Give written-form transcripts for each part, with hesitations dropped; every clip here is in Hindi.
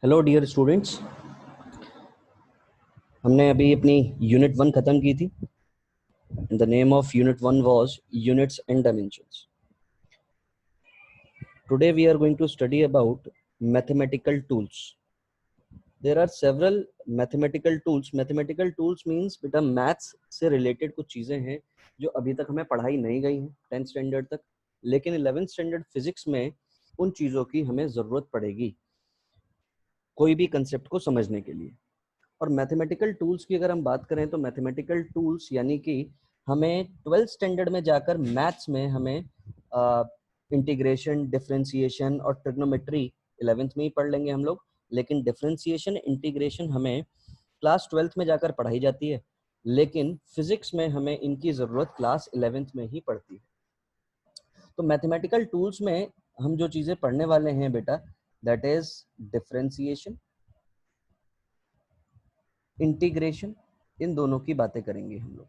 Hello dear students. हमने अभी अपनी यूनिट 1 खत्म की थी। The name of unit 1 was units and dimensions. Today we are going to study about mathematical tools. There are several mathematical tools. Mathematical tools means बेटा मैथ्स से रिलेटेड कुछ चीज़ें हैं जो अभी तक हमें पढ़ाई नहीं गई हैं 10th स्टैंडर्ड तक, लेकिन 11th स्टैंडर्ड फिजिक्स में उन चीज़ों की हमें ज़रूरत पड़ेगी कोई भी कंसेप्ट को समझने के लिए। और मैथमेटिकल टूल्स की अगर हम बात करें तो मैथमेटिकल टूल्स यानी कि हमें 12th स्टैंडर्ड में जाकर मैथ्स में हमें इंटीग्रेशन, डिफरेंशिएशन और ट्रिग्नोमेट्री 11th में ही पढ़ लेंगे हम लोग, लेकिन डिफरेंशिएशन, इंटीग्रेशन हमें क्लास 12th में जाकर पढ़ाई जाती है, लेकिन फिजिक्स में हमें इनकी ज़रूरत क्लास 11th में ही पड़ती है। तो मैथमेटिकल टूल्स में हम जो चीज़ें पढ़ने वाले हैं बेटा, दैट इज डिफरेंशिएशन, इंटीग्रेशन, इन दोनों की बातें करेंगे हम लोग।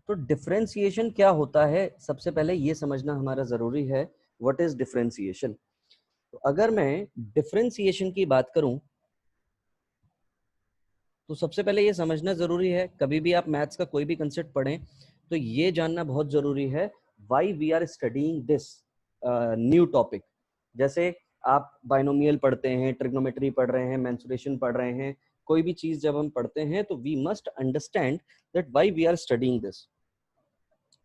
तो डिफरेंशिएशन क्या होता है, सबसे पहले ये समझना हमारा जरूरी है। What is differentiation? तो अगर मैं डिफरेंशिएशन की बात करूं तो सबसे पहले ये समझना जरूरी है, कभी भी आप मैथ्स का कोई भी कंसेप्ट पढ़ें तो ये जानना बहुत जरूरी है why we are studying this new topic. जैसे आप बाइनोमियल पढ़ते हैं, ट्रिग्नोमेट्री पढ़ रहे हैं, मेंसुरेशन पढ़ रहे हैं, कोई भी चीज जब हम पढ़ते हैं तो we must understand that why we are studying this.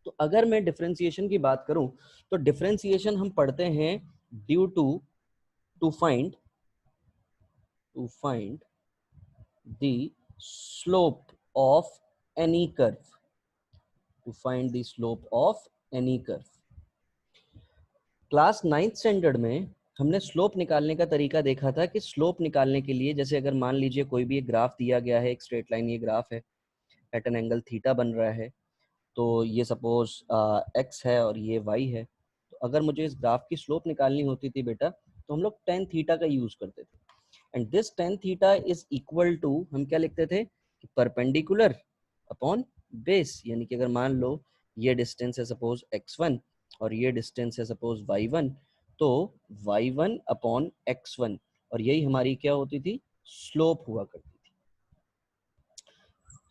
तो अगर मैं डिफरेंशिएशन की बात करूं तो डिफरेंशिएशन हम पढ़ते हैं due to find the slope of any curve, to find the slope of any curve. Class 9th standard में हमने स्लोप निकालने का तरीका देखा था कि स्लोप निकालने के लिए, जैसे अगर मान लीजिए कोई भी एक ग्राफ दिया गया है, एक स्ट्रेट लाइन ये ग्राफ है, एट एन एंगल थीटा बन रहा है, तो ये सपोज एक्स है और ये वाई है। तो अगर मुझे इस ग्राफ की स्लोप निकालनी होती थी बेटा, तो हम लोग टेन थीटा का यूज करते थे। And this tan theta is equal to, हम क्या लिखते थे, परपेंडिकुलर अपॉन बेस। यानी कि अगर मान लो ये डिस्टेंस है सपोज x1 और ये डिस्टेंस है सपोज y1, तो y1 अपॉन x1, और यही हमारी क्या होती थी, स्लोप हुआ करती थी।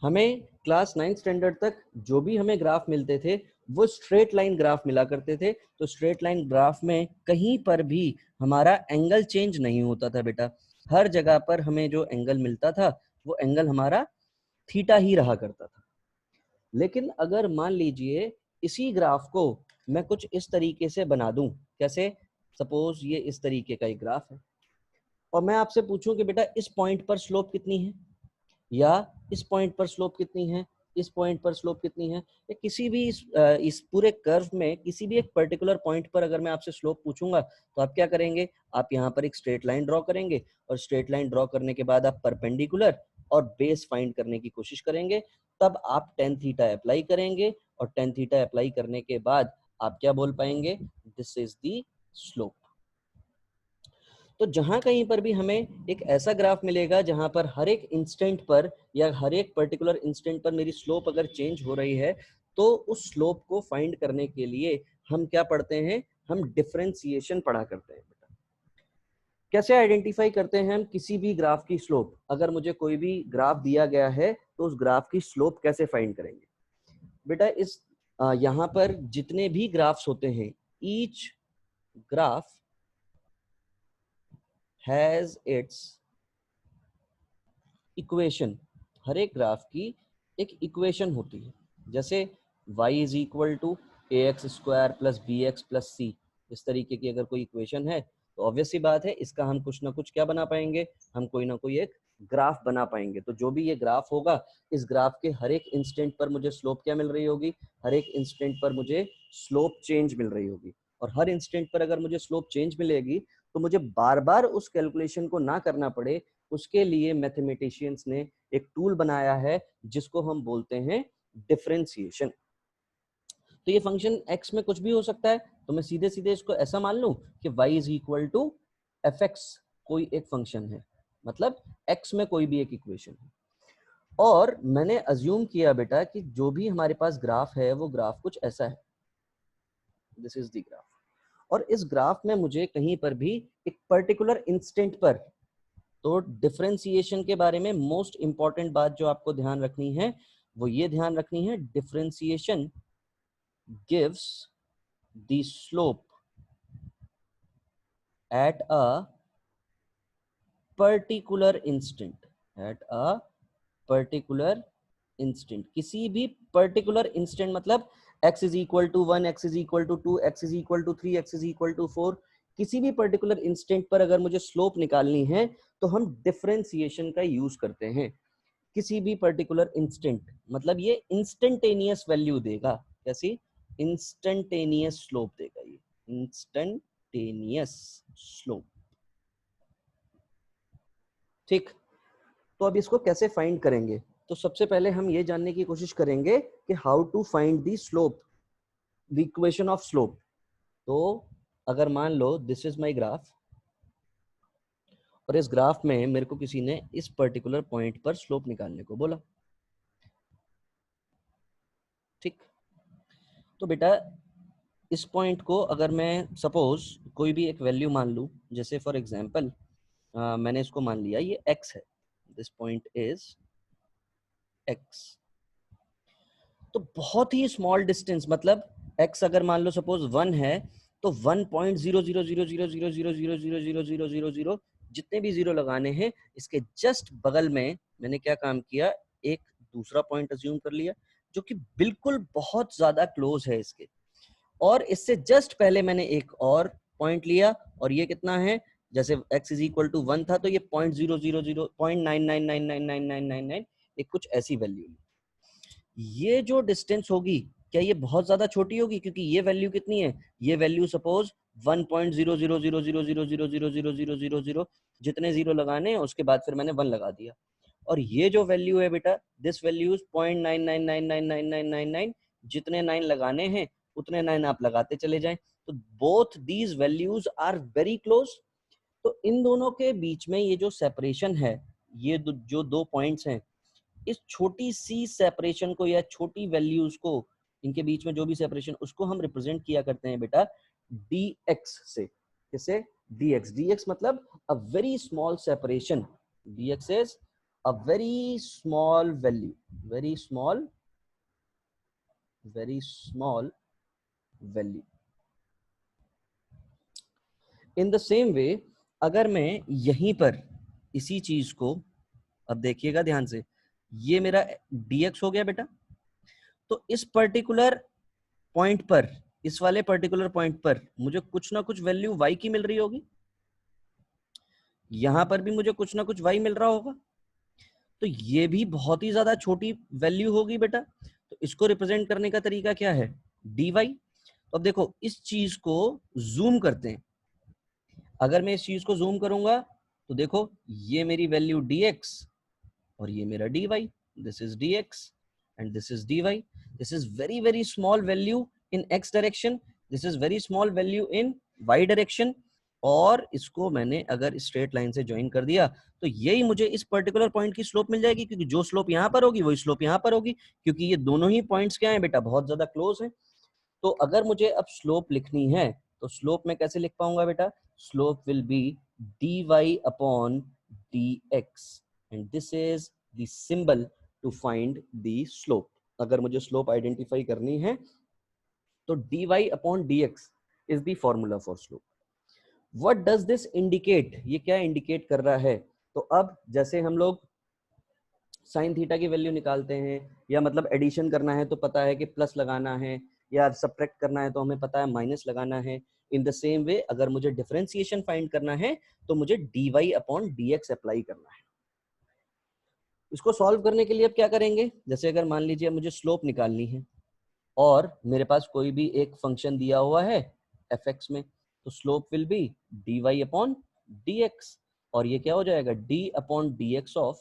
हमें क्लास 9th स्टैंडर्ड तक जो भी हमें ग्राफ मिलते थे वो स्ट्रेट लाइन ग्राफ मिला करते थे। तो स्ट्रेट लाइन ग्राफ में कहीं पर भी हमारा एंगल चेंज नहीं होता था बेटा, हर जगह पर हमें जो एंगल मिलता था वो एंगल हमारा थीटा ही रहा करता था। लेकिन अगर मान लीजिए इसी ग्राफ को मैं कुछ इस तरीके से बना दूं, कैसे, सपोज ये इस तरीके का एक ग्राफ है और मैं आपसे पूछूं कि बेटा इस पॉइंट पर स्लोप कितनी है, या इस पॉइंट पर स्लोप कितनी है, इस पॉइंट पर स्लोप कितनी है, या किसी भी इस पूरे कर्व में किसी भी एक पर्टिकुलर पॉइंट पर अगर मैं आपसे स्लोप पूछूंगा तो आप क्या करेंगे, आप यहाँ पर एक स्ट्रेट लाइन ड्रॉ करेंगे और स्ट्रेट लाइन ड्रॉ करने के बाद आप परपेंडिकुलर और बेस फाइंड करने की कोशिश करेंगे। तब आप टेन थीटा अप्लाई करेंगे और टेन थीटा अप्लाई करने के बाद आप क्या बोल पाएंगे, दिस इज द स्लोप। तो जहां कहीं पर भी हमें एक ऐसा ग्राफ मिलेगा जहां पर हर एक इंस्टेंट पर या हर एक पर्टिकुलर इंस्टेंट पर मेरी स्लोप अगर चेंज हो रही है, तो उस स्लोप को फाइंड करने के लिए हम क्या पढ़ते हैं, हम डिफरेंशिएशन पढ़ा करते हैं। कैसे आइडेंटिफाई करते हैं हम किसी भी ग्राफ की स्लोप? अगर मुझे कोई भी ग्राफ दिया गया है तो उस ग्राफ की स्लोप कैसे फाइंड करेंगे बेटा? इस यहाँ पर जितने भी ग्राफ्स होते हैं, each graph has its equation, हर एक ग्राफ की एक इक्वेशन होती है। जैसे y is equal to a x square plus b x plus c, इस तरीके की अगर कोई इक्वेशन है तो ऑब्वियस सी बात है इसका हम कुछ ना कुछ क्या बना पाएंगे, हम कोई ना कोई एक ग्राफ बना पाएंगे। तो जो भी ये ग्राफ होगा, इस ग्राफ के हर एक इंस्टेंट पर मुझे स्लोप क्या मिल रही होगी, हर एक इंस्टेंट पर मुझे स्लोप चेंज मिल रही होगी। और हर इंस्टेंट पर अगर मुझे स्लोप चेंज मिलेगी तो मुझे बार बार उस कैलकुलेशन को ना करना पड़े, उसके लिए मैथमेटिशियंस ने एक टूल बनाया है जिसको हम बोलते हैं डिफरेंशिएशन। तो ये फंक्शन x में कुछ भी हो सकता है, तो मैं सीधे सीधे इसको ऐसा मान लूं कि y is equal to f x, कोई एक फंक्शन है, मतलब x में कोई भी एक इक्वेशन है। और मैंने अज्यूम किया बेटा कि जो भी हमारे पास ग्राफ है वो ग्राफ कुछ ऐसा है, दिस इज द ग्राफ। और इस ग्राफ में मुझे कहीं पर भी एक पर्टिकुलर इंस्टेंट पर तो डिफरेंशिएशन के बारे में मोस्ट इंपॉर्टेंट बात जो आपको ध्यान रखनी है वो ये ध्यान रखनी है, differentiation gives the slope at a particular instant, at a particular instant. किसी भी पर्टिकुलर इंस्टेंट मतलब x is equal to 1, x is equal to 2, x is equal to 3, x is equal to 4, किसी भी पर्टिकुलर इंस्टेंट पर अगर मुझे स्लोप निकालनी है तो हम डिफरेंशिएशन का यूज करते हैं। किसी भी पर्टिकुलर इंस्टेंट मतलब ये इंस्टेंटेनियस वैल्यू देगा। कैसी? इंस्टेंटेनियस स्लोप देगा ये, इंस्टेंटेनियस स्लोप। ठीक, तो अब इसको कैसे फाइंड करेंगे? तो सबसे पहले हम ये जानने की कोशिश करेंगे कि how to find the slope, the equation of slope. तो अगर मान लो दिस इज माय ग्राफ और इस ग्राफ में मेरे को किसी ने इस पर्टिकुलर पॉइंट पर स्लोप निकालने को बोला। ठीक, तो बेटा इस पॉइंट को अगर मैं सपोज कोई भी एक वैल्यू मान लूं, जैसे फॉर एग्जांपल मैंने इसको मान लिया ये x है, दिस पॉइंट इज x। तो बहुत ही स्मॉल डिस्टेंस मतलब x अगर मान लो सपोज 1 है तो 1.0000000000000 जितने भी जीरो लगाने हैं इसके जस्ट बगल में मैंने क्या काम किया, एक दूसरा पॉइंट अज्यूम कर लिया जो कि बिल्कुल बहुत ज्यादा क्लोज है इसके, और इससे जस्ट पहले मैंने एक और पॉइंट लिया और ये कितना है, जैसे x इज इक्वल टू 1 था तो ये 0.000.9999999 एक कुछ ऐसी वैल्यू ली। ये जो डिस्टेंस होगी क्या ये बहुत ज्यादा छोटी होगी? क्योंकि ये वैल्यू कितनी है, ये वैल्यू सपोज 1.00000000000 जितने जीरो लगाने हैं उसके बाद फिर मैंने 1 लगा दिया, और ये जो वैल्यू है बेटा दिस वैल्यू 0.9999999, जितने 9 लगाने हैं उतने 9 आप लगाते चले जाएं। तो both these values are very close. तो इन दोनों के बीच में ये जो सेपरेशन है, ये जो दो पॉइंट्स हैं, इस छोटी सी सेपरेशन को या छोटी वैल्यूज को, इनके बीच में जो भी सेपरेशन उसको हम रिप्रेजेंट किया करते हैं बेटा dx से। किसे? dx। dx मतलब a very small separation, dx is a very small value, very small, very small value. In the same way अगर मैं यहीं पर इसी चीज को, अब देखिएगा ध्यान से, ये मेरा dx हो गया बेटा, तो इस पर्टिकुलर पॉइंट पर, इस वाले पर्टिकुलर पॉइंट पर मुझे कुछ ना कुछ वैल्यू y की मिल रही होगी, यहां पर भी मुझे कुछ ना कुछ y मिल रहा होगा, तो ये भी बहुत ही ज्यादा छोटी वैल्यू होगी बेटा। तो इसको रिप्रेजेंट करने का तरीका क्या है? dy। तो अब देखो इस चीज को जूम करते हैं, अगर मैं इस चीज को जूम करूंगा तो देखो ये मेरी वैल्यू dx और ये मेरा dy, this is dx and this is dy, this is very very small value in x direction, this is very small value in y direction, और इसको मैंने अगर स्ट्रेट लाइन से ज्वाइन कर दिया तो यही मुझे इस पर्टिकुलर पॉइंट की स्लोप मिल जाएगी, क्योंकि जो स्लोप यहाँ पर होगी वही स्लोप यहाँ पर होगी, क्योंकि ये दोनों ही पॉइंट्स क्या है बेटा, बहुत ज्यादा क्लोज है। तो अगर मुझे अब स्लोप लिखनी है तो स्लोप में कैसे लिख पाऊंगा बेटा? Slope will be dy upon dx and this is the symbol to find the slope. अगर मुझे स्लोप आइडेंटिफाई करनी है तो dy upon dx is the formula for slope. What does this indicate? ये क्या इंडिकेट कर रहा है? तो अब जैसे हम लोग साइन थीटा की वैल्यू निकालते हैं, या मतलब एडिशन करना है तो पता है कि प्लस लगाना है, या सब्ट्रैक्ट करना है तो हमें पता है माइनस लगाना है। इन द सेम वे अगर मुझे डिफरेंशिएशन फाइंड करना है तो मुझे dy अपॉन dx अप्लाई करना है। इसको सॉल्व करने के लिए अब क्या करेंगे, जैसे अगर मान लीजिए मुझे स्लोप निकालनी है और मेरे पास कोई भी एक फंक्शन दिया हुआ है fx में, तो slope will be dy upon dx, और ये क्या हो जाएगा, d अपॉन dx ऑफ,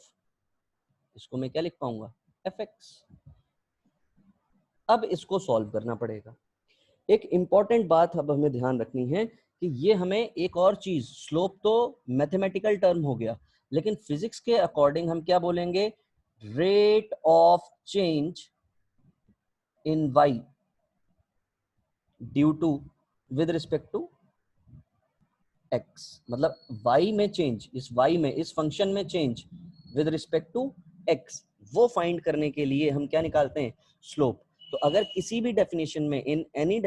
इसको मैं क्या लिख पाऊंगा, fx। अब इसको सॉल्व करना पड़ेगा। एक इंपॉर्टेंट बात अब हमें ध्यान रखनी है कि ये हमें एक और चीज, स्लोप तो मैथमेटिकल टर्म हो गया, लेकिन फिजिक्स के अकॉर्डिंग हम क्या बोलेंगे, rate of change in y due to, with respect to x, मतलब y में चेंज, इस y में, इस फंक्शन में change with respect to x, वो फाइंड करने के लिए हम क्या निकालते हैं, स्लोप। तो अगर किसी भी डेफिनेशन में, in any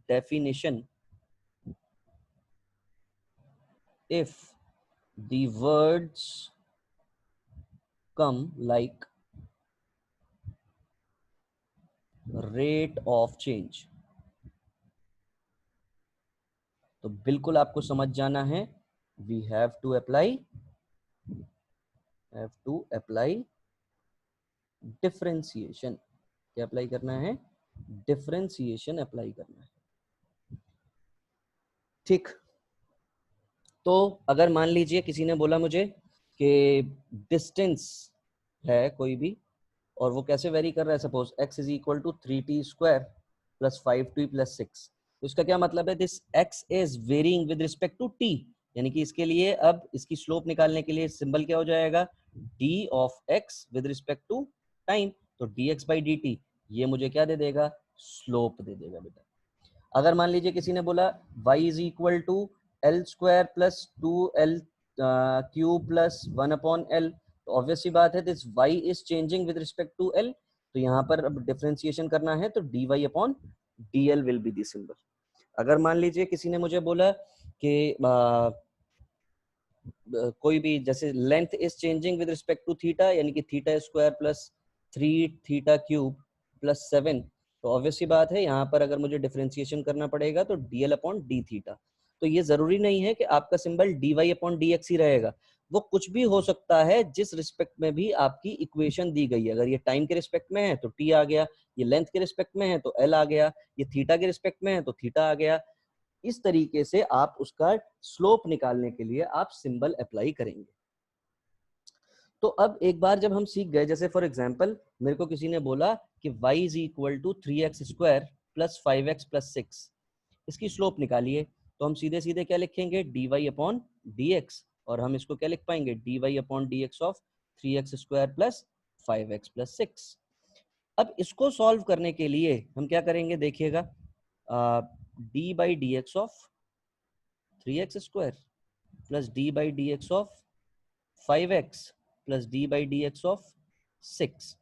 definition if the words come like rate of change, तो बिल्कुल आपको समझ जाना है, we have to apply differentiation। क्या अप्लाई करना है, डिफरेंशिएशन अप्लाई करना है। ठीक, तो अगर मान लीजिए किसी ने बोला मुझे कि डिस्टेंस है कोई भी, और वो कैसे वेरी कर रहा है, suppose x is equal to 3t² plus 5t plus 6, तो इसका क्या मतलब है, this x is varying with respect to t, यानी कि इसके लिए अब इसकी स्लोप निकालने के लिए सिंबल क्या हो जाएगा, d of x with respect to time, तो dx बाई dt, ये मुझे क्या दे देगा, स्लोप दे देगा बेटा। अगर मान लीजिए किसी ने बोला y is equal to l² plus 2l cube plus 1/l, तो ऑब्वियस सी बात है this y is changing with respect to l, तो यहाँ पर अब डिफरेंशिएशन करना है तो dy upon dl will be the symbol. अगर मान लीजिए किसी ने मुझे बोला कि कोई भी, जैसे length is changing with respect to theta, यानी कि theta square plus 3 theta cube plus 7, तो ऑब्वियस सी बात है यहाँ पर अगर मुझे डिफरेंशिएशन करना पड़ेगा तो dl अपॉन डी थीटा। तो ये जरूरी नहीं है कि आपका सिंबल dy अपॉन dx ही रहेगा, वो कुछ भी हो सकता है जिस रिस्पेक्ट में भी आपकी इक्वेशन दी गई है। अगर ये टाइम के रिस्पेक्ट में है तो t आ गया, ये लेंथ के रिस्पेक्ट में है तो l आ गया, ये थीटा के रिस्पेक्ट में है तो थीटा आ गया। इस तरीके से आप उसका स्लोप निकालने के लिए आप सिंबल अप्लाई करेंगे। तो अब एक बार जब हम सीख गए, जैसे फॉर एग्जांपल मेरे को किसी ने बोला कि y is equal to 3x² plus 5x plus 6, इसकी स्लोप निकालिए, तो हम सीधे सीधे क्या लिखेंगे, dy अपॉन dx, और हम इसको क्या लिख पाएंगे, dy upon dx of 3x² plus 5x plus 6। अब इसको सॉल्व करने के लिए हम क्या करेंगे, देखिएगा, D by d x of 3x² plus D by d x of 5x plus D by d x of 6।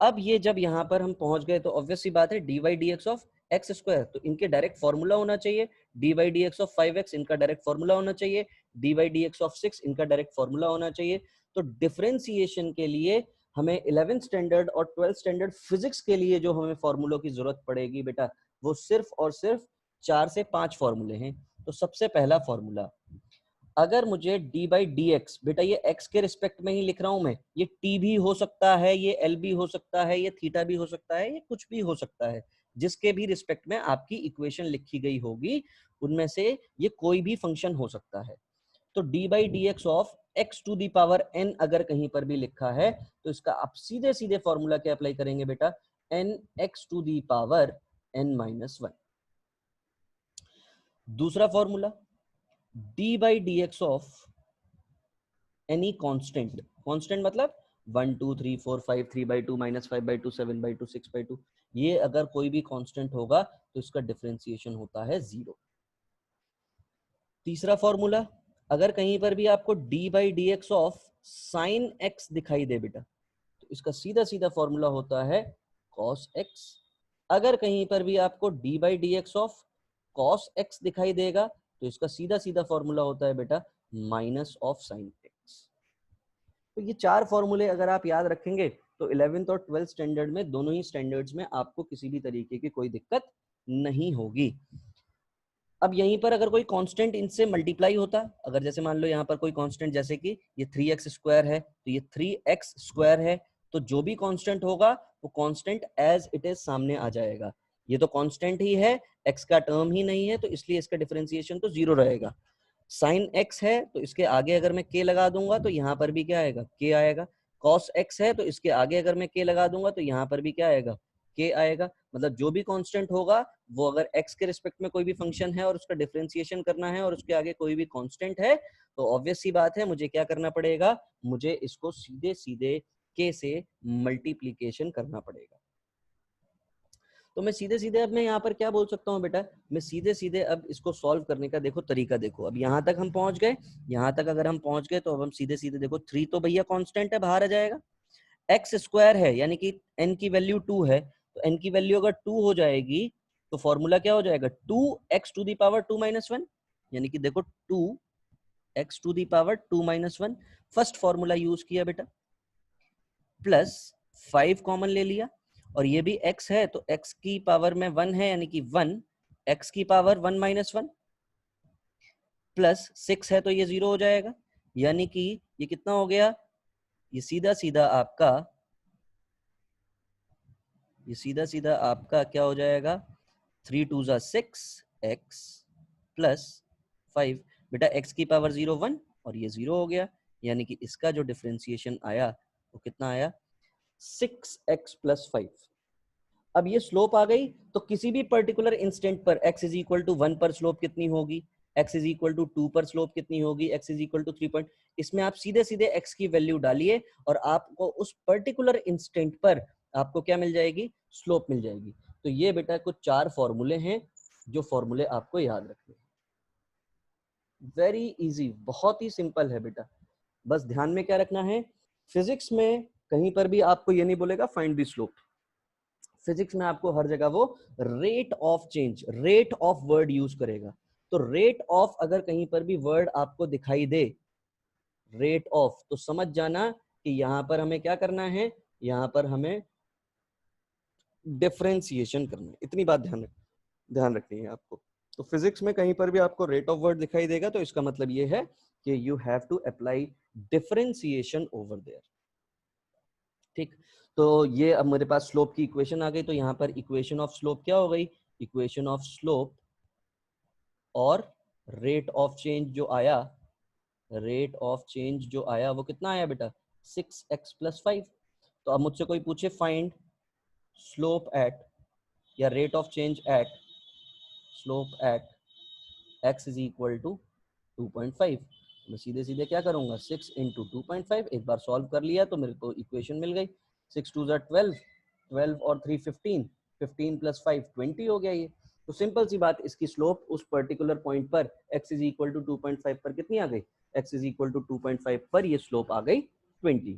अब ये जब यहाँ पर हम पहुंच गए तो ऑब्वियस सी बात है D by d x of x², तो इनके डायरेक्ट फॉर्मूला होना चाहिए, D by d x of 5x इनका डायरेक्ट फॉर्मूला होना चाहिए, D by d x of 6 इनका डायरेक्ट फॉर्मूला होना चाहिए। तो डिफरेंशिएशन के लिए हमें 11th स्टैंडर्ड और 12th स्टैंडर्ड फिजिक्स के लिए जो हमें फॉर्मूलों की जरूरत पड़ेगी बेटा, वो सिर्फ और सिर्फ 4 से 5 फॉर्मूले हैं। तो सबसे पहला फॉर्मूला, अगर मुझे d बाई डी एक्स, बेटा ये x के रिस्पेक्ट में ही लिख रहा हूं मैं, ये t भी हो सकता है, ये l भी हो सकता है, ये थीटा भी हो सकता है, ये कुछ भी हो सकता है, जिसके भी रिस्पेक्ट में आपकी इक्वेशन लिखी गई होगी उनमें से ये कोई भी फंक्शन हो सकता है। तो d by d x of x to the power n अगर कहीं पर भी लिखा है तो इसका आप सीधे सीधे फॉर्मूला क्या अप्लाई करेंगे बेटा, n x to the power n minus 1। दूसरा formula, d by d x of any constant, constant मतलब 1 2 3 4 5 3/2 -5/2 7/2 6/2, ये अगर कोई भी कांस्टेंट होगा तो इसका डिफरेंशिएशन होता है 0। तीसरा फॉर्मूला, अगर कहीं पर भी आपको d by d x of sine x दिखाई दे बेटा, तो इसका सीधा सीधा फॉर्मूला होता है cos x। अगर कहीं पर भी आपको d by d x of cos x दिखाई देगा तो इसका सीधा सीधा फॉर्मूला होता है बेटा माइनस ऑफ साइन x। तो ये 4 फॉर्मूले अगर आप याद रखेंगे तो 11th और 12th स्टैंडर्ड में, दोनों ही स्टैंडर्ड्स में आपको किसी भी तरीके की कोई दिक्कत नहीं होगी। अब यहीं पर अगर कोई कांस्टेंट इनसे मल्टीप्लाई होता, अगर जैसे मान लो यहाँ पर कोई कांस्टेंट, जैसे कि ये 3x² है तो ये 3x² है, तो जो भी कांस्टेंट होगा वो कांस्टेंट एज इट इज सामने आ जाएगा। ये तो कांस्टेंट ही है, x का टर्म ही नहीं है, तो इसलिए इसका डिफरेंशिएशन तो 0 रहेगा। साइन x है तो इसके आगे अगर मैं k लगा दूंगा तो यहाँ पर भी क्या आएगा, k आएगा। cos x है तो इसके आगे अगर मैं k लगा दूंगा तो यहाँ पर भी क्या आएगा, k आएगा। मतलब जो भी कांस्टेंट होगा वो, अगर x के रिस्पेक्ट में कोई भी फंक्शन है और उसका डिफरेंशिएशन करना है और उसके आगे कोई भी कांस्टेंट है, तो ऑब्वियस सी बात है मुझे क्या करना पड़ेगा, मुझे इसको सीधे सीधे k से मल्टीप्लीकेशन करना पड़ेगा। तो मैं सीधे सीधे अब मैं यहाँ पर क्या बोल सकता हूँ बेटा, मैं सीधे सीधे अब इसको सॉल्व करने का देखो तरीका देखो। अब यहाँ तक हम पहुंच गए, यहाँ तक अगर हम पहुंच गए तो अब हम सीधे सीधे देखो 3 तो भैया कांस्टेंट है, बाहर आ जाएगा। एक्स स्क्वायर है यानी कि n की वैल्यू 2 है, तो n की वैल्यू अगर 2 हो जाएगी तो फॉर्मूला क्या हो जाएगा 2x to the power 2 minus 1, यानी कि देखो 2x to the power 2 minus 1 first formula use किया बेटा, प्लस 5 कॉमन ले लिया और ये भी x है तो x की पावर में 1 है यानी कि 1 x की पावर 1 माइनस 1 प्लस 6 है तो ये 0 हो जाएगा, यानी कि ये कितना हो गया, ये सीधा सीधा आपका क्या हो जाएगा 3 2 जा 6 x प्लस 5। बेटा x की पावर 0 1 और ये 0 हो गया, यानी कि इसका जो डिफरेंशिएशन आया वो कितना आया 6x प्लस 5। अब ये स्लोप आ गई तो किसी भी पर्टिकुलर इंस्टेंट पर x इज इक्वल टू 1 पर स्लोप कितनी होगी, x इज इक्वल टू 2 पर स्लोप कितनी होगी, x is equal to 3 point. इसमें आप सीधे सीधे x की वैल्यू डालिए और आपको उस पर्टिकुलर इंस्टेंट पर आपको क्या मिल जाएगी, स्लोप मिल जाएगी। तो ये बेटा कुछ 4 फॉर्मूले हैं जो फॉर्मूले आपको याद रखने हैं। वेरी इजी, बहुत ही सिंपल है बेटा। बस ध्यान में क्या रखना है, फिजिक्स में कहीं पर भी आपको ये नहीं बोलेगा फाइंड द स्लोप। फिजिक्स में आपको हर जगह वो rate of change, rate of word use करेगा। तो रेट ऑफ अगर कहीं पर भी वर्ड आपको दिखाई दे, रेट ऑफ, तो समझ जाना कि यहां पर हमें क्या करना है, यहां पर हमें डिफरेंशिएशन करना है। इतनी बात ध्यान रखनी है आपको। तो फिजिक्स में कहीं पर भी आपको रेट ऑफ वर्ड दिखाई देगा तो इसका मतलब ये है कि you have to apply differentiation over there. ठीक, तो ये अब मेरे पास स्लोप की इक्वेशन आ गई, तो यहाँ पर इक्वेशन ऑफ स्लोप क्या हो गई, इक्वेशन ऑफ स्लोप और रेट ऑफ चेंज जो आया, रेट ऑफ चेंज जो आया वो कितना आया बेटा 6x प्लस 5। तो अब मुझसे कोई पूछे फाइंड स्लोप एट या rate of change at, slope at x is equal to 2.5, मैं सीधे सीधे क्या करूंगा 6 इंटू 2.5, एक बार सॉल्व कर लिया तो मेरे को इक्वेशन मिल गई। 6 2 12, 12 और 3 15, 15 प्लस 5 20 हो गया ये। तो सिंपल सी बात, इसकी स्लोप उस पर्टिकुलर पॉइंट पर x इज इक्वल टू 2.5 पर कितनी आ गई, x इज इक्वल टू 2.5 पर ये स्लोप आ गई 20।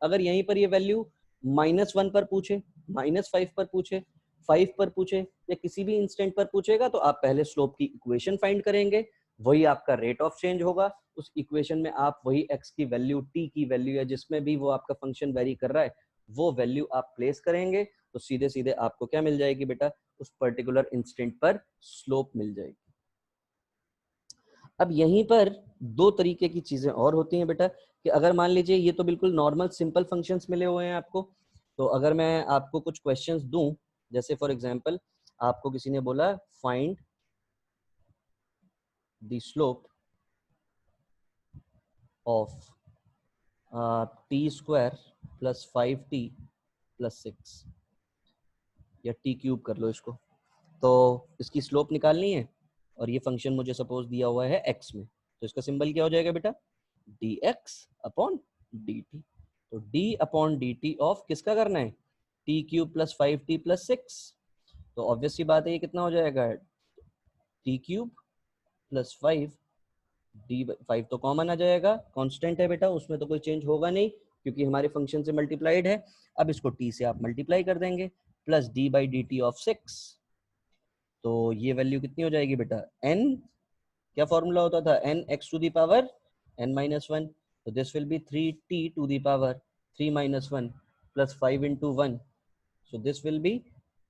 अगर यहीं पर ये वैल्यू -1 पर पूछे, -5 पर पूछे, 5 पर पूछे या किसी भी इंस्टेंट पर पूछेगा तो आप पहले स्लोप की इक्वेशन फाइंड करेंगे, वही आपका रेट ऑफ चेंज होगा। उस इक्वेशन में आप वही x की वैल्यू, t की वैल्यू या जिसमें भी वो आपका फंक्शन वेरी कर रहा है वो वैल्यू आप प्लेस करेंगे, तो सीधे सीधे आपको क्या मिल जाएगी बेटा, उस पर्टिकुलर इंस्टेंट पर स्लोप मिल जाएगी। अब यहीं पर दो तरीके की चीजें और होती हैं बेटा, कि अगर मान लीजिए ये तो बिल्कुल नॉर्मल सिंपल फंक्शंस मिले हुए हैं आपको, तो अगर मैं आपको कुछ क्वेश्चंस दूं, जैसे फॉर एग्जांपल आपको किसी ने बोला find the slope of T square plus 5t plus 6 या टी क्यूब कर लो इसको, तो इसकी स्लोप निकालनी है और ये फंक्शन मुझे सपोज दिया हुआ है x में, तो इसका सिंबल क्या हो जाएगा बेटा dx अपॉन dt। तो d अपॉन dt ऑफ किसका करना है, T cube plus 5t plus 6, तो ऑब्वियस सी बात है ये कितना हो जाएगा टी क्यूब प्लस 5 डी 5 तो कॉमन आ जाएगा, कांस्टेंट है बेटा उसमें तो कोई चेंज होगा नहीं क्योंकि हमारे फंक्शन से मल्टीप्लाइड है। अब इसको t से आप मल्टीप्लाई कर देंगे, plus D by D T of 6, तो ये वैल्यू कितनी हो जाएगी बेटा n, क्या फॉर्मूला होता था n x to the power n minus 1, तो this will be 3t to the power 3 minus 1 plus 5 into 1, so this will be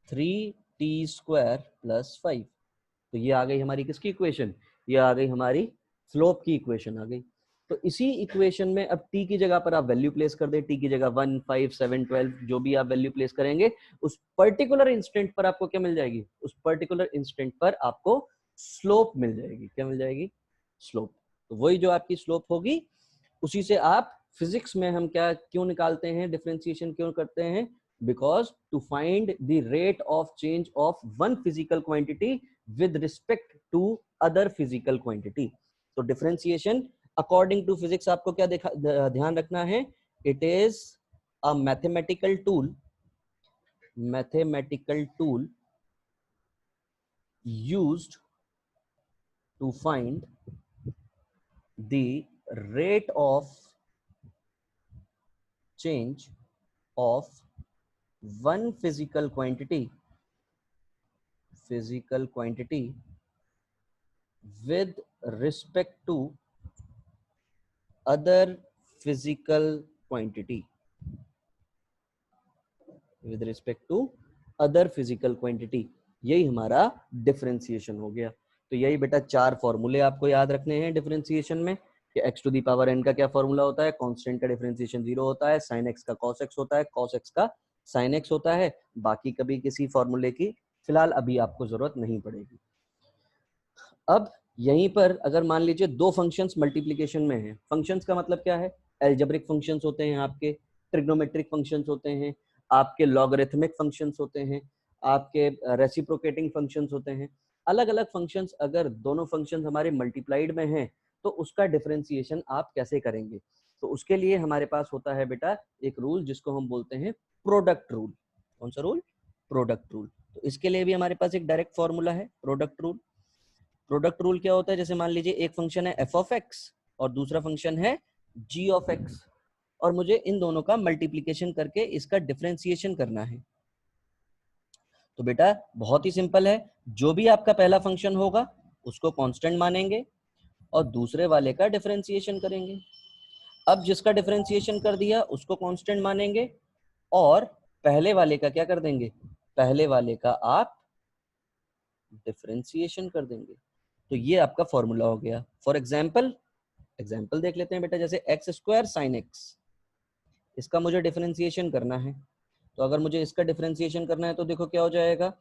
3t square plus 5। तो ये आ गई हमारी किसकी इक्वेशन, ये आ गई हमारी स्लोप की इक्वेशन आ गई। तो इसी इक्वेशन में अब t की जगह पर आप वैल्यू प्लेस कर दे, t की जगह 1 5 7 12 जो भी आप वैल्यू प्लेस करेंगे उस पर्टिकुलर इंस्टेंट पर आपको क्या मिल जाएगी, उस पर्टिकुलर इंस्टेंट पर आपको स्लोप मिल जाएगी। क्या मिल जाएगी, स्लोप। तो वही जो आपकी स्लोप होगी उसी से आप फिजिक्स में हम क्या क्यों निकालते हैं, डिफरेंशिएशन क्यों करते हैं, because to find the rate of change of one physical quantity with respect to other physical quantity। तो डिफरेंशिएशन अकॉर्डिंग टू फिजिक्स आपको क्या ध्यान रखना है, it is a mathematical tool used to find the rate of change of one physical quantity with respect to other physical quantity यही हमारा डिफरेंशिएशन हो गया। तो यही बेटा 4 फॉर्मूले आपको याद रखने हैं डिफरेंशिएशन में कि x to the power n का क्या फॉर्मूला होता है, कांस्टेंट का डिफरेंशिएशन 0 होता है, sin x का cos x होता है, cos x का sin x होता है। बाकी कभी किसी फॉर्मूले की फिलहाल अभी आपको जरूरत नहीं पड़ेगी। अब यहीं पर अगर मान लीजिए दो फंक्शंस मल्टीप्लिकेशन में हैं, फंक्शंस का मतलब क्या है, एल्जेब्रिक फंक्शंस होते हैं, आपके ट्रिग्नोमेट्रिक फंक्शंस होते हैं, आपके लॉगरिथमिक फंक्शंस होते हैं, आपके रेसिप्रोकेटिंग फंक्शंस होते हैं। अलग अलग फंक्शंस अगर दोनों फंक्शंस हमारे मल्टीप्लाइड में हैं तो उसका डिफरेंशिएशन आप कैसे करेंगे? तो उसके लिए हमारे पास होता है बेटा एक रूल जिसको हम बोलते हैं प्रोडक्ट रूल। कौन सा रूल? Product rule. तो इसके लिए भी हमारे पास एक डायरेक्ट फॉर्मूला है प्रोडक्ट रूल। प्रोडक्ट रूल क्या होता है? जैसे मान लीजिए एक फंक्शन है एफ ऑफ एक्स और दूसरा फंक्शन है जी ऑफ एक्स और मुझे इन दोनों का मल्टीप्लीकेशन करके इसका डिफरेंशिएशन करना है। तो बेटा बहुत ही सिंपल है, जो भी आपका पहला फंक्शन होगा उसको कांस्टेंट मानेंगे और दूसरे वाले का डिफरेंशिएशन करेंगे। अब जिसका डिफरेंशिएशन कर दिया उसको कांस्टेंट मानेंगे और पहले वाले का क्या कर देंगे? पहले वाले का आप डिफरेंशिएशन कर देंगे। तो ये आपका फॉर्मूला हो गया। फॉर एग्जाम्पल देख लेते हैं बेटा, जैसे एक्स स्क्वायर साइन एक्स, इसका मुझे डिफरेंशिएशन करना है। तो अगर मुझे इसका डिफरेंशिएशन करना है तो देखो क्या हो जाएगा,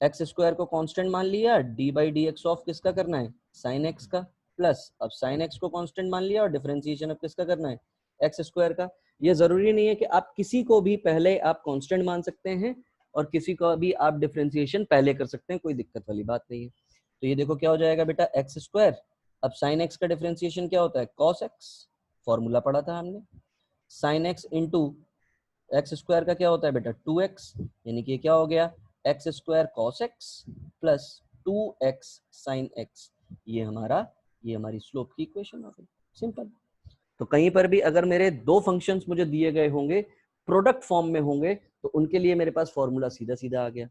एक्स स्क्वायर को कांस्टेंट मान लिया, D by d x of किसका करना है? साइन एक्स का, प्लस अब साइन एक्स को कांस्टेंट मान लिया और डिफरेंशिएशन अब किसका करना है? एक्स स्क्वायर का। ये जरूरी नहीं है कि आप किसी को भी पहले आप कांस्टेंट मान सकते हैं और किसी को भी आप डिफरेंशिएशन पहले कर सकते हैं, कोई दिक्कत वाली बात नहीं है। तो ये देखो क्या हो जाएगा बेटा, एक्स स्क्वायर, अब साइन एक्स का डिफरेंशिएशन क्या होता है? कॉस एक्स, फॉर्मूला पढ़ा था हमने। Sine x into x square का क्या होता है बेटा? 2x, यानी कि क्या हो गया? X square cos x plus 2x sine x. ये हमारी स्लोप की इक्वेशन हो गई, सिंपल। तो कहीं पर भी अगर मेरे दो फंक्शंस मुझे दिए गए होंगे, प्रोडक्ट फॉर्म में होंगे, तो उनके लिए मेरे पास फॉर्मूला सीधा सीधा आ गया।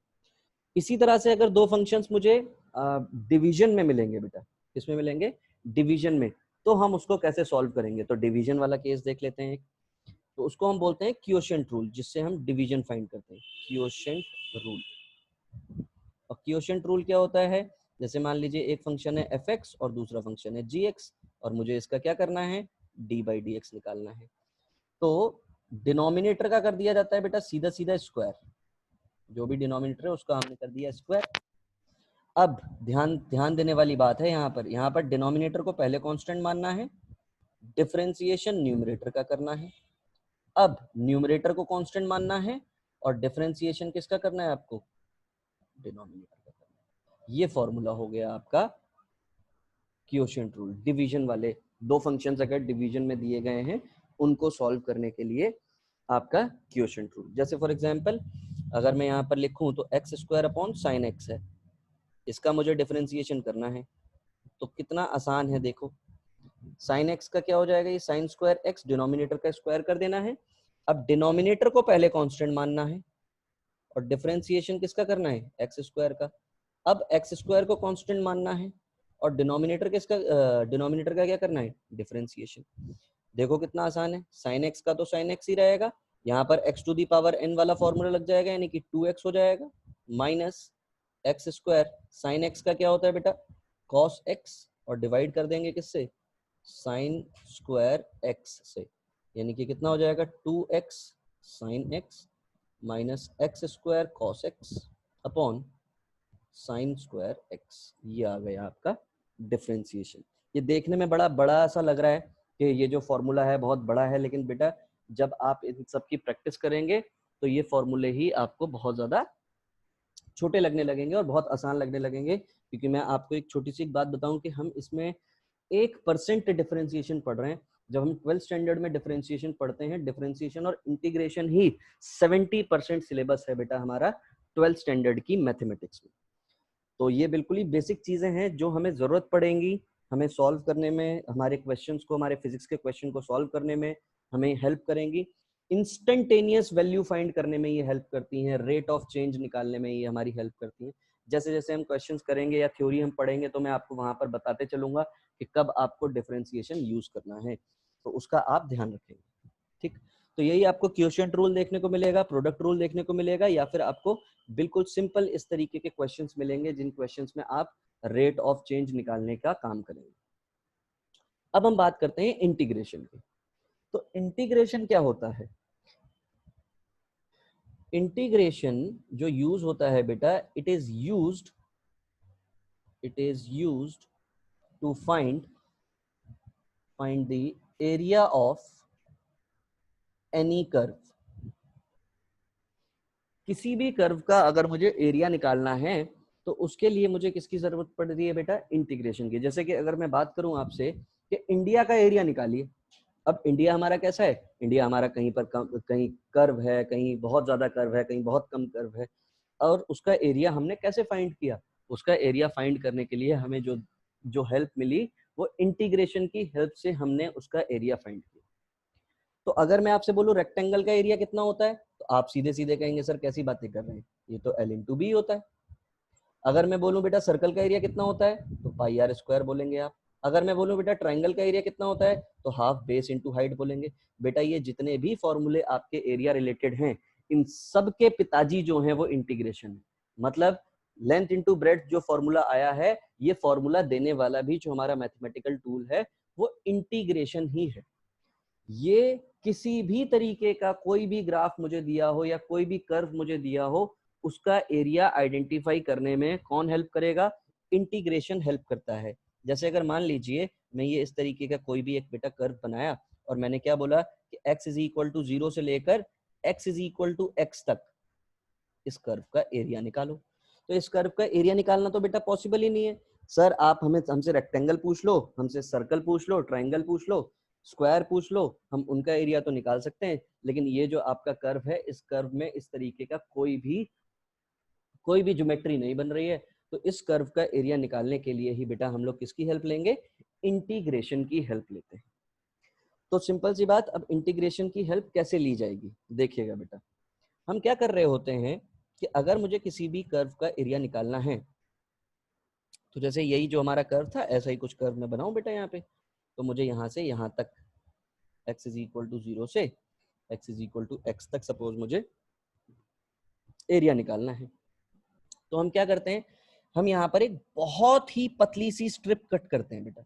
इसी तरह से अगर दो फंक्शंस मुझे डिवीजन में मिलेंगे बेटा, किसमें मिलेंगे? डिवीजन में, तो हम उसको कैसे सॉल्व करेंगे? तो डिवीजन वाला केस देख लेते हैं। तो उसको हम बोलते हैं क्वोशिएंट रूल, जिससे हम डिवीजन फाइंड करते हैं, क्वोशिएंट रूल। और क्वोशिएंट रूल क्या होता है? जैसे मान लीजिए एक फंक्शन है एफ एक्स और दूसरा फंक्शन है जी एक्स और मुझे इसका क्या करना है? डी बाई डी एक्स निकालना है। तो डिनोमिनेटर का कर दिया जाता है बेटा सीधा सीधा स्क्वायर, जो भी डिनोमिनेटर है उसका हमने कर दिया स्क्वायर। अब ध्यान देने वाली बात है यहाँ पर डिनोमिनेटर को पहले कांस्टेंट मानना है, डिफरेंशिएशन न्यूमरेटर का करना है। अब न्यूमरेटर को कांस्टेंट मानना है और डिफरेंशिएशन किसका करना है आपको? डिनोमिनेटर का करना है। ये फॉर्मूला हो गया आपका क्वोशिएंट रूल। डिवीजन वाले दो फंक्शंस अगर डिवीजन में दिए गए हैं उनको सॉल्व करने के लिए आपका क्वोशिएंट रूल। जैसे फॉर एग्जांपल अगर मैं यहाँ पर लिखूं तो x square upon sine x है, इसका मुझे डिफरेंशिएशन करना है। तो कितना आसान है देखो, साइन एक्स का क्या हो जाएगा? ये साइन स्क्वायर एक्स, डिनोमिनेटर का स्क्वायर कर देना है। अब डिनोमिनेटर को पहले कांस्टेंट मानना है और डिफरेंशिएशन किसका करना है? एक्स स्क्वायर का। अब एक्स स्क्वायर को कांस्टेंट मानना है और डिनोमिनेटर का क्या करना है? डिफरेंशिएशन। देखो कितना आसान है, साइन एक्स का तो साइन एक्स ही रहेगा, यहाँ पर x to the power n वाला फॉर्मूला लग जाएगा, यानी कि 2x हो जाएगा, minus x square sine x का क्या होता है बेटा? कॉस एक्स, और डिवाइड कर देंगे किससे? साइन स्क्वायर एक्स से, यानी कि कितना हो जाएगा? 2x sine x minus x square cos x upon sine square x. ये आ गया आपका डिफरेंशिएशन। ये देखने में बड़ा बड़ा सा लग रहा है कि ये जो फॉर्मूला है बहुत बड़ा है, लेकिन बेटा जब आप इन सब की प्रैक्टिस करेंगे तो ये फॉर्मूले ही आपको बहुत ज्यादा छोटे लगने लगेंगे और बहुत आसान लगने लगेंगे। क्योंकि मैं आपको एक छोटी सी बात बताऊं कि हम इसमें 1% डिफरेंशिएशन पढ़ रहे हैं। जब हम 12th स्टैंडर्ड में डिफरेंशिएशन पढ़ते हैं, डिफरेंशिएशन और इंटीग्रेशन ही 70% सिलेबस है बेटा हमारा 12th स्टैंडर्ड की मैथमेटिक्स में। तो ये बिल्कुल ही बेसिक चीजें हैं जो हमें जरूरत पड़ेंगी हमें सॉल्व करने में, हमारे क्वेश्चंस को, हमारे फिजिक्स के क्वेश्चन को सॉल्व करने में हमें हेल्प करेंगी। इंस्टेंटेनियस वैल्यू फाइंड करने में ये हेल्प करती हैं, रेट ऑफ चेंज निकालने में ये हमारी हेल्प करती हैं। जैसे जैसे हम क्वेश्चंस करेंगे या थ्योरी हम पढ़ेंगे तो मैं आपको वहां पर बताते चलूंगा कि कब आपको डिफरेंशिएशन यूज करना है, तो उसका आप ध्यान रखेंगे। ठीक, तो यही आपको क्वोशिएंट रूल देखने को मिलेगा, प्रोडक्ट रूल देखने को मिलेगा, या फिर आपको बिल्कुल सिंपल इस तरीके के क्वेश्चंस मिलेंगे जिन क्वेश्चंस में आप रेट ऑफ चेंज निकालने का काम करेंगे। अब हम बात करते हैं इंटीग्रेशन की। तो इंटीग्रेशन क्या होता है? इंटीग्रेशन जो यूज होता है बेटा, it is used to find the area of any curve. किसी भी कर्व का अगर मुझे एरिया निकालना है तो उसके लिए मुझे किसकी जरूरत पड़ रही है बेटा? इंटीग्रेशन की। जैसे कि अगर मैं बात करूं आपसे कि इंडिया का एरिया निकालिए। अब इंडिया हमारा कैसा है? इंडिया हमारा कहीं पर कहीं कर्व है, कहीं बहुत ज्यादा कर्व है, कहीं बहुत कम कर्व है, और उसका एरिया हमने कैसे फाइंड किया? उसका एरिया फाइंड करने के लिए हमें जो जो हेल्प मिली वो इंटीग्रेशन की हेल्प से हमने उसका एरिया फाइंड किया। तो अगर मैं आपसे बोलूं रेक्टेंगल का एरिया कितना होता है, तो आप सीधे सीधे कहेंगे सर कैसी बातें कर रहे हैं, ये तो L/B होता है। अगर मैं बोलूं बेटा सर्कल का एरिया कितना होता है, तो पाई आर स्क्वायर बोलेंगे आप। अगर मैं बोलूं बेटा ट्राइंगल का एरिया कितना होता है, तो हाफ बेस इंटू हाइट बोलेंगे। बेटा ये जितने भी फॉर्मूले आपके एरिया रिलेटेड हैं, इन सब के पिताजी जो हैं वो इंटीग्रेशन है। मतलब लेंथ इंटू ब्रेड्थ जो फॉर्मूला आया है, ये फॉर्मूला देने वाला भी जो हमारा मैथमेटिकल टूल है वो इंटीग्रेशन ही है। ये किसी भी तरीके का कोई भी ग्राफ मुझे दिया हो या कोई भी कर्व मुझे दिया हो, उसका एरिया आइडेंटिफाई करने में कौन हेल्प करेगा? इंटीग्रेशन हेल्प करता है। जैसे अगर मान लीजिए मैं ये इस तरीके का कोई भी एक बेटा कर्व बनाया और मैंने क्या बोला कि x इज इक्वल टू 0 से लेकर x is equal to x तक इस कर्व का एरिया निकालो। तो इस कर्व का एरिया निकालना तो बेटा पॉसिबल ही नहीं है। सर आप हमसे रेक्टेंगल पूछ लो, हमसे सर्कल पूछ लो, ट्राइंगल पूछ लो, स्क्वायर पूछ लो, हम उनका एरिया तो निकाल सकते हैं, लेकिन ये जो आपका कर्व है, इस कर्व में इस तरीके का कोई भी ज्योमेट्री नहीं बन रही है। तो इस कर्व का एरिया निकालने के लिए ही बेटा हम लोग किसकी हेल्प लेंगे? इंटीग्रेशन की हेल्प लेते हैं। तो सिंपल सी बात, अब इंटीग्रेशन की हेल्प कैसे ली जाएगी देखिएगा बेटा। हम क्या कर रहे होते हैं कि अगर मुझे किसी भी कर्व का एरिया निकालना है, तो जैसे यही जो हमारा कर्व था ऐसा ही कुछ कर्व मैं बनाऊं बेटा यहाँ पे, तो मुझे यहाँ से यहाँ तक x इज इक्वल टू 0 से x is equal to x तक सपोज मुझे एरिया निकालना है। तो हम क्या करते हैं, हम यहाँ पर एक बहुत ही पतली सी स्ट्रिप कट करते हैं बेटा।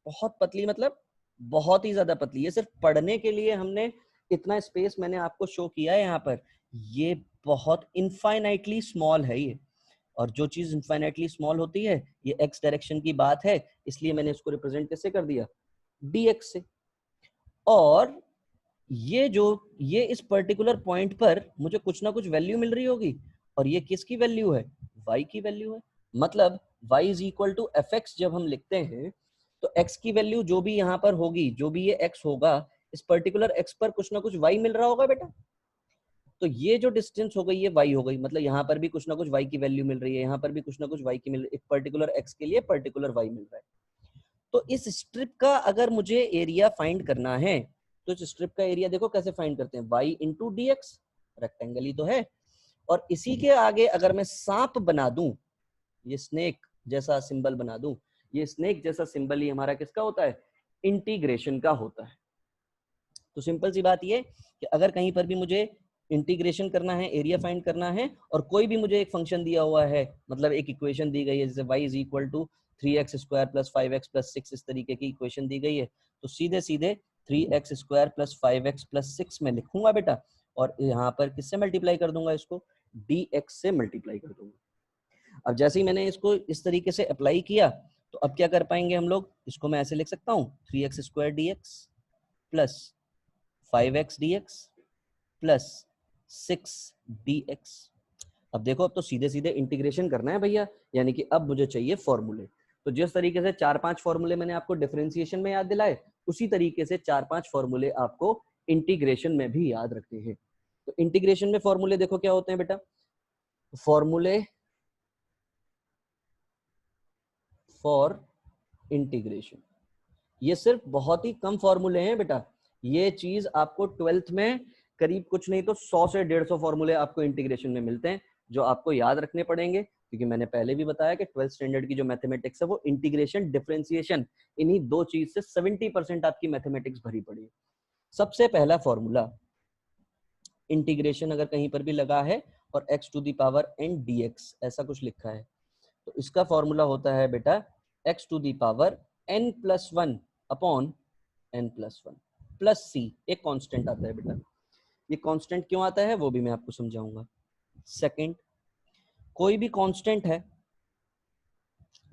बहुत पतली मतलब बहुत ही ज्यादा पतली है। सिर्फ पढ़ने के लिए हमने इतना स्पेस मैंने आपको शो किया है यहाँ पर। ये बहुत इनफाइनाइटली स्मॉल है ये, और जो चीज इनफाइनाइटली स्मॉल होती है, ये एक्स डायरेक्शन की बात है, इसलिए मैंने इसको रिप्रेजेंट कैसे कर दिया? dx से। और ये इस पर्टिकुलर पॉइंट पर मुझे कुछ ना कुछ वैल्यू मिल रही होगी, और ये किसकी वैल्यू है? y की वैल्यू है। मतलब y is equal to f x जब हम लिखते हैं तो x की वैल्यू जो भी यहाँ पर होगी, जो भी ये x होगा, इस पर्टिकुलर x पर कुछ ना कुछ y मिल रहा होगा बेटा। तो ये जो डिस्टेंस हो गई ये y हो गई, मतलब यहाँ पर भी कुछ ना कुछ y की वैल्यू मिल रही है, यहाँ पर भी कुछ ना कुछ y की मिल रही है, एक पर्टिकुलर x के लिए पर्टिकुलर y मिल रहा है। तो इस स्ट्रिप का अगर मुझे एरिया फाइंड करना है, तो इस स्ट्रिप का एरिया देखो कैसे फाइंड करते हैं, y into d x, rectangle ही तो है। और इसी के आगे अगर मैं सांप बना दूं, ये स्नेक जैसा सिंबल बना दूं, ये स्नेक जैसा सिंबल ही हमारा किसका होता है? इंटीग्रेशन का होता है। तो सिंपल सी बात ये कि अगर कहीं पर भी मुझे इंटीग्रेशन करना है, एरिया फाइंड करना है, और कोई भी मुझे एक फंक्शन दिया हुआ है, मतलब एक इक्वेशन दी गई है, जैसे y is equal to 3x square plus 5x plus 6, इस तरीके की इक्वेशन दी गई है, तो सीधे सीधे 3x square plus 5x plus 6 में लिखूंगा बेटा, और यहाँ पर किससे मल्टीप्लाई कर दूंगा? इसको dx से मल्टीप्लाई कर दूंगा। अब जैसे ही मैंने इसको इस तरीके से अप्लाई किया, तो अब क्या कर पाएंगे हम लोग? इसको मैं ऐसे लिख सकता हूँ 3x square dx plus 5x dx plus 6 dx। अब देखो, अब तो सीधे सीधे इंटीग्रेशन करना है भैया, यानी कि अब मुझे चाहिए फॉर्मूले। तो जिस तरीके से 4-5 फॉर्मूले मैंने आपको डिफरेंशिएशन में याद दिलाए, उसी तरीके से 4-5 फॉर्मूले आपको इंटीग्रेशन में भी याद रखने हैं। तो इंटीग्रेशन में फॉर्मूले देखो क्या होते हैं बेटा। फॉर्मूले फॉर इंटीग्रेशन। ये सिर्फ बहुत ही कम फॉर्मूले हैं बेटा, ये चीज आपको 12th में करीब कुछ नहीं तो 100 से 150 फॉर्मूले आपको इंटीग्रेशन में मिलते हैं जो आपको याद रखने पड़ेंगे, क्योंकि मैंने पहले भी बताया कि 12th स्टैंडर्ड की जो मैथमेटिक्स है वो इंटीग्रेशन, डिफरेंशिएशन, इन्हीं दो चीज से 70% आपकी मैथमेटिक्स भरी पड़ी है। सबसे पहला फॉर्मूला, इंटीग्रेशन अगर कहीं पर भी लगा है और x to the power n dx ऐसा कुछ लिखा है, तो इसका फॉर्मूला होता है बेटा x to the power n plus 1 upon n plus 1 plus c, एक कांस्टेंट आता है बेटा। ये कांस्टेंट क्यों आता है वो भी मैं आपको समझाऊंगा। सेकंड, कोई भी कांस्टेंट है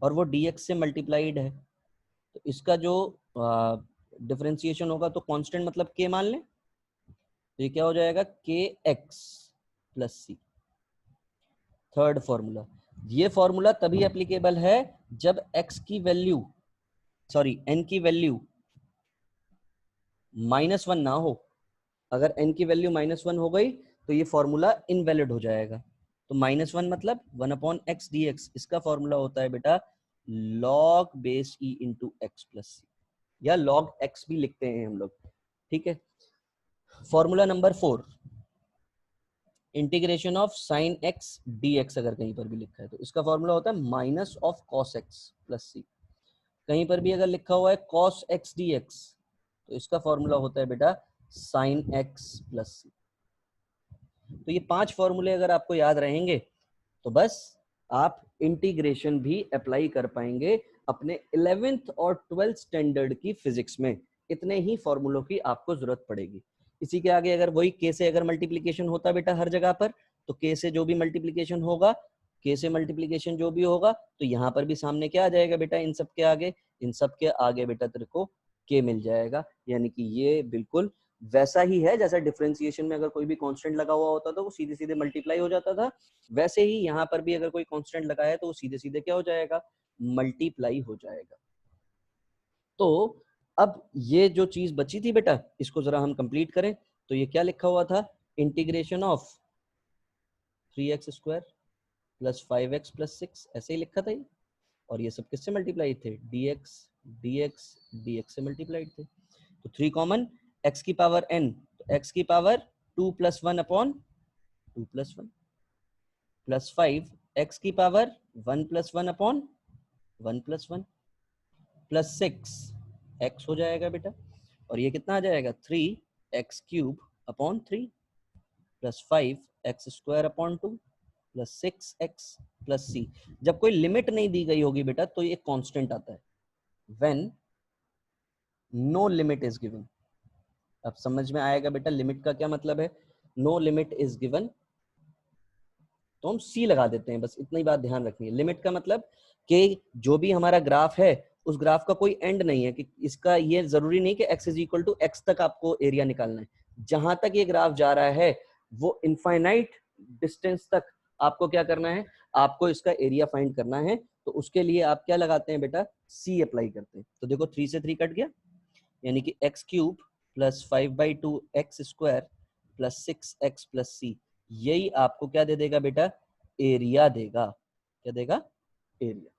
और वो dx से मल्टीप्लाइड है, तो इसका जो डिफरेंशिएशन होगा तो कांस्टेंट मतलब k मान लें, तो ये क्या हो जाएगा kx प्लस सी। थर्ड फॉर्मूला, ये फॉर्मूला तभी एप्लीकेबल है जब x की वैल्यू n की वैल्यू -1 ना हो। अगर n की वैल्यू -1 हो गई तो ये फॉर्मूला इनवैलिड हो जाएगा। तो -1 मतलब 1/x dx, इसका फॉर्मूला होता है बेटा log base e into x plus c, या log x भी लिखते हैं हम लोग, ठीक है। Formula number 4, integration of sine x dx अगर कहीं पर भी लिखा है तो इसका फॉर्मूला होता है minus of cos x plus c. कहीं पर भी अगर लिखा हुआ है कॉस एक्स dx तो इसका फॉर्मूला होता है बेटा साइन एक्स प्लस सी। तो ये 5 फॉर्मूले अगर आपको याद रहेंगे तो बस आप इंटीग्रेशन भी अप्लाई कर पाएंगे अपने 11th और 12th स्टैंडर्ड की फिजिक्स में। इतने ही फॉर्मूलों की आपको जरूरत पड़ेगी। इसी के आगे अगर वही के से अगर मल्टीप्लीकेशन होता बेटा हर जगह पर, तो के से जो भी मल्टीप्लीकेशन होगा, के से मल्टीप्लीकेशन जो भी होगा, तो यहाँ पर भी सामने क्या आ जाएगा बेटा, इन सब के आगे, इन सब के आगे बेटा तेरे को के मिल जाएगा। यानी कि ये बिल्कुल वैसा ही है जैसा डिफरेंशिएशन में अगर कोई भी कांस्टेंट लगा हुआ होता था वो सीधे सीधे मल्टीप्लाई हो जाता था, वैसे ही यहाँ पर भी अगर कोई कांस्टेंट लगा है तो वो सीधे सीधे क्या हो जाएगा, मल्टीप्लाई हो जाएगा। तो अब ये जो चीज बची थी बेटा इसको जरा हम कंप्लीट करें। तो ये क्या लिखा हुआ था, integration of 3x square plus 5x plus 6, ऐसे ही लिखा था ये। और ये सब किससे मल्टीप्लाई थे, dx dx dx से मल्टीप्लाइड थे। तो 3 कॉमन, x की पावर n, तो x की power 2 plus 1 upon 2 plus 1 plus 5, x की power 1 plus 1 upon 1 plus 1 plus 6 x हो जाएगा बेटा। और ये कितना आ जाएगा, 3x cube upon 3 plus 5x square upon 2 plus 6x plus c। जब कोई लिमिट नहीं दी गई होगी बेटा तो ये कांस्टेंट आता है, when no limit is given. अब समझ में आएगा बेटा लिमिट का क्या मतलब है। नो लिमिट इज गिवन तो हम सी लगा देते हैं, बस इतना ही बात ध्यान रखनी है। लिमिट का मतलब कि जो भी हमारा ग्राफ है उस ग्राफ का कोई एंड नहीं है, कि इसका ये जरूरी नहीं कि x is equal to x तक आपको एरिया निकालना है। जहां तक ये ग्राफ जा रहा है वो इनफाइनाइट डिस्टेंस तक आपको क्या करना है, आपको इसका एरिया फाइंड करना है। तो उसके लिए आप क्या लगाते हैं बेटा, सी अप्लाई करते हैं। तो देखो 3 से 3 कट गया, यानी कि x cube plus 5/2 x square plus 6x plus c, यही आपको क्या दे देगा बेटा, एरिया देगा। क्या देगा, एरिया।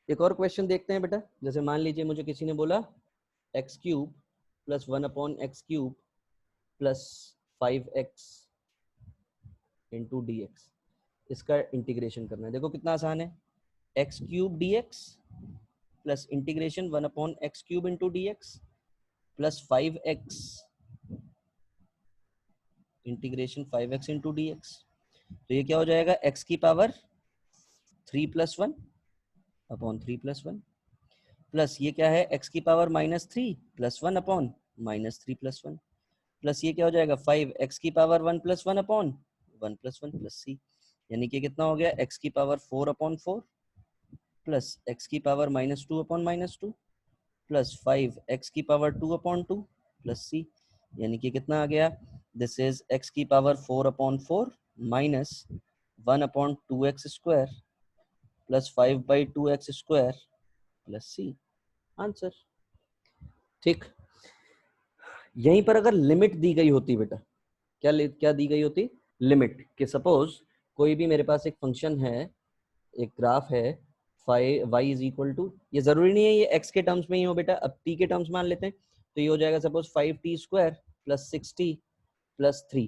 एक और क्वेश्चन देखते हैं बेटा। जैसे मान लीजिए मुझे किसी ने बोला x cube plus 1 upon x cube plus 5x into d x, इसका इंटीग्रेशन करना है। देखो कितना आसान है, x cube D x plus integration 1 upon x cube into d x plus 5x integration 5x into d x. तो ये क्या हो जाएगा, x की power 3 plus 1 upon 3 plus 1 plus ये क्या है, x की power -3 plus 1 upon -3 plus 1 plus ये क्या हो जाएगा 5x की power 1 plus 1 upon 1 plus 1 plus c. यानी कि कितना हो गया, x की पावर 4 अपॉन 4 प्लस x की पावर -2 अपॉन -2 प्लस 5x की पावर 2 अपॉन 2 प्लस सी। यानी कि कितना आ गया, दिस इज x की power 4 upon 4 minus 1 upon 2x square plus 5/2x square plus c, answer. ठीक, यहीं पर अगर लिमिट दी गई होती बेटा, क्या दी गई होती, लिमिट, कि सपोज कोई भी मेरे पास एक फंक्शन है, एक ग्राफ है y इज इक्वल टू, ये जरूरी नहीं है ये x के टर्म्स में ही हो बेटा, अब t के टर्म्स मान लेते हैं, तो ये हो जाएगा suppose 5t square plus 6t plus 3।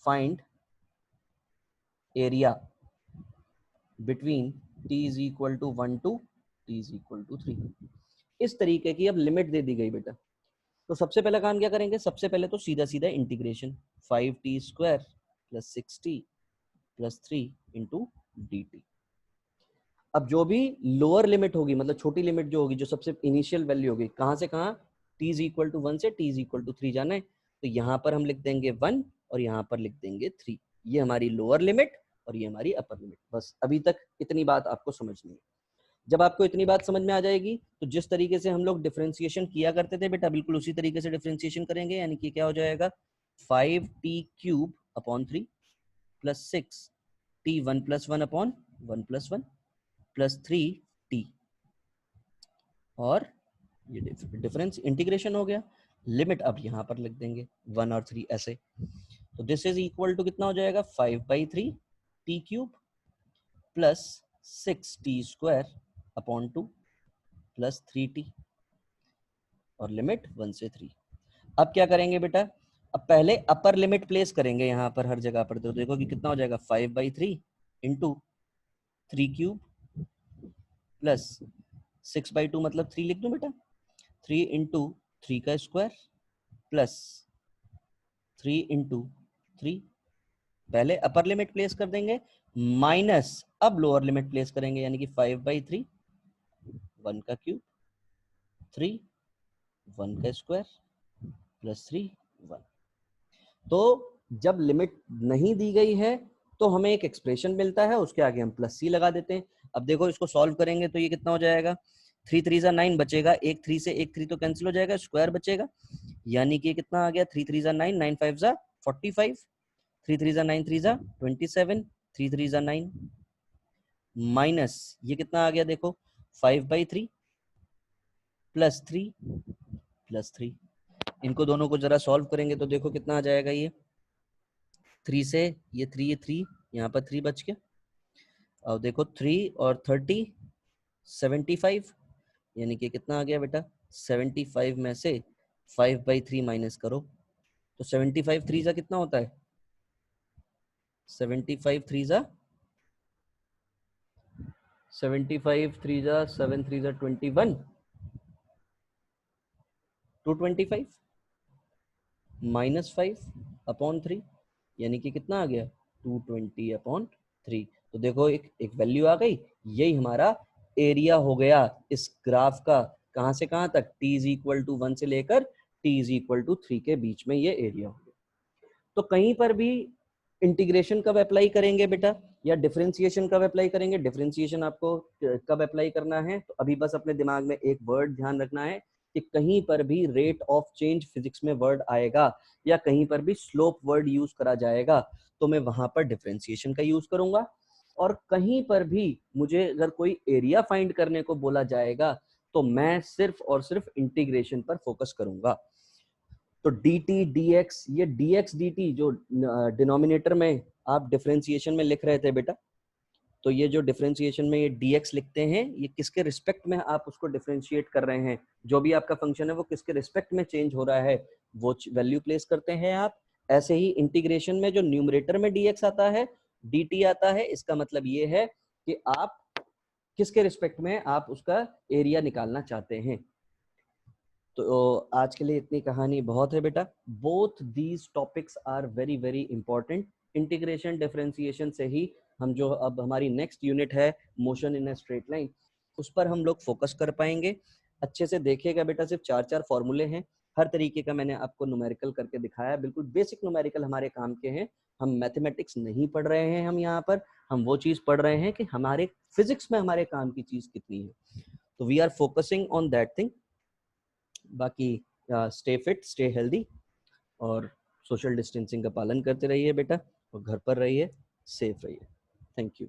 Find area between t is equal to 1 to t is equal to 3। इस तरीके की अब लिमिट दे दी गई बेटा, तो सबसे पहला काम क्या करेंगे, सबसे पहले तो सीधा सीधा integration, 5t square plus 6t plus 3 into dt। अब जो भी लोअर लिमिट होगी, मतलब छोटी लिमिट जो होगी, जो सबसे इनिशियल वैल्यू होगी, कहाँ से कहाँ, t इज इक्वल टू 1 से t इज इक्वल टू 3 जाना है, तो यहाँ पर हम लिख देंगे 1 और यहाँ पर लिख देंगे 3। ये हमारी लोअर लिमिट और ये हमारी अपर लिमिट। बस अभी तक इतनी बात आपको समझनी है। जब आपको इतनी बात समझ में आ जाएगी तो जिस तरीके से हम लोग डिफरेंशिएशन किया करते थे बेटा, बिल्कुल उसी तरीके से डिफरेंशिएशन करेंगे। यानी कि क्या हो जाएगा, 5t cube upon 3 plus 6t 1 plus 1 upon 1 plus 1 plus 3t, और ये डिफरेंस इंटीग्रेशन हो गया। लिमिट अब यहाँ पर लिख देंगे 1 और 3 ऐसे, तो दिस इज इक्वल टू कितना हो जाएगा, 5/3 t cube plus 6t square upon 2 plus 3t, और लिमिट 1 से 3। अब क्या करेंगे बेटा, अब पहले अपर लिमिट प्लेस करेंगे यहाँ पर हर जगह पर, तो देखो कि कितना हो जाएगा, 5/3 इंटू 3 क्यूब प्लस 6/2 मतलब 3 लिख दूं बेटा, 3 इंटू 3 का स्क्वायर प्लस 3 इंटू 3। पहले अपर लिमिट प्लेस कर देंगे, माइनस अब लोअर लिमिट प्लेस करेंगे, यानी कि 5/3 1 का क्यूब 3 1 का स्क्वायर प्लस 3 1। तो जब लिमिट नहीं दी गई है तो हमें एक एक्सप्रेशन मिलता है, उसके आगे हम प्लस सी लगा देते हैं। अब देखो इसको सॉल्व करेंगे तो ये कितना हो जाएगा, 3 3 9 बचेगा, एक 3 से एक 3 तो कैंसिल हो जाएगा, स्क्वायर बचेगा, यानी कि कितना आ गया, 3 3 9 9 5 45, 3 3 9 3 27, 3 3 9 माइनस ये कितना आ गया देखो, 5/3 प्लस 3 प्लस 3। इनको दोनों को जरा सॉल्व करेंगे तो देखो कितना आ जाएगा, ये 3 से ये 3, ये 3 यहाँ पर 3 बच गया, और देखो 3 और 30 75, यानी कि कितना आ गया बेटा, 75 में से 5/3 माइनस करो तो 75 3 जा कितना होता है, 75 3 जा 75 3 जा 7 3 जा 21 225 माइनस 5 अपॉन 3, यानी कि कितना आ गया, 220 अपॉन 3। तो देखो एक वैल्यू आ गई, यही हमारा एरिया हो गया इस ग्राफ का, कहां से कहां तक, t इज इक्वल टू 1 से लेकर t इज इक्वल टू 3 के बीच में ये एरिया हो गया। तो कहीं पर भी इंटीग्रेशन कब अप्लाई करेंगे बेटा, या डिफरेंशिएशन कब अप्लाई करेंगे, डिफरेंशिएशन आपको कब अप्लाई करना है, तो अभी बस अपने दिमाग में एक वर्ड ध्यान रखना है कि कहीं पर भी रेट ऑफ चेंज फिजिक्स में वर्ड आएगा या कहीं पर भी स्लोप वर्ड यूज करा जाएगा तो मैं वहां पर डिफरेंशिएशन का यूज करूंगा, और कहीं पर भी मुझे अगर कोई एरिया फाइंड करने को बोला जाएगा तो मैं सिर्फ और सिर्फ इंटीग्रेशन पर फोकस करूंगा। तो dt dx, ये dx dt जो डिनोमिनेटर में आप डिफरेंशिएशन में लिख रहे थे बेटा, तो ये जो डिफरेंशिएशन में ये dx लिखते हैं, ये किसके रिस्पेक्ट में आप उसको डिफरेंशिएट कर रहे हैं, जो भी आपका फंक्शन है वो किसके रिस्पेक्ट में चेंज हो रहा है वो वैल्यू प्लेस करते हैं आप। ऐसे ही इंटीग्रेशन में जो न्यूमरेटर में dx आता है, dt आता है, इसका मतलब ये है कि आप किसके रिस्पेक्ट में आप उसका एरिया निकालना चाहते हैं। तो आज के लिए इतनी कहानी बहुत है बेटा। Both these topics are very very important. Integration differentiation से ही हम जो अब हमारी नेक्स्ट यूनिट है motion in a straight line, उस पर हम लोग फोकस कर पाएंगे। अच्छे से देखिएगा बेटा, सिर्फ 4 फॉर्मूले हैं, हर तरीके का मैंने आपको न्यूमेरिकल करके दिखाया, बिल्कुल बेसिक न्यूमेरिकल हमारे काम के हैं। हम मैथमेटिक्स नहीं पढ़ रहे हैं, हम यहाँ पर हम वो चीज पढ़ रहे हैं कि हमारे फिजिक्स में हमारे काम की चीज कितनी है, तो we are focusing on that thing. बाकी स्टे फिट, स्टे हेल्दी, और सोशल डिस्टेंसिंग का पालन करते रहिए बेटा, और घर पर रहिए, सेफ रहिए। Thank you.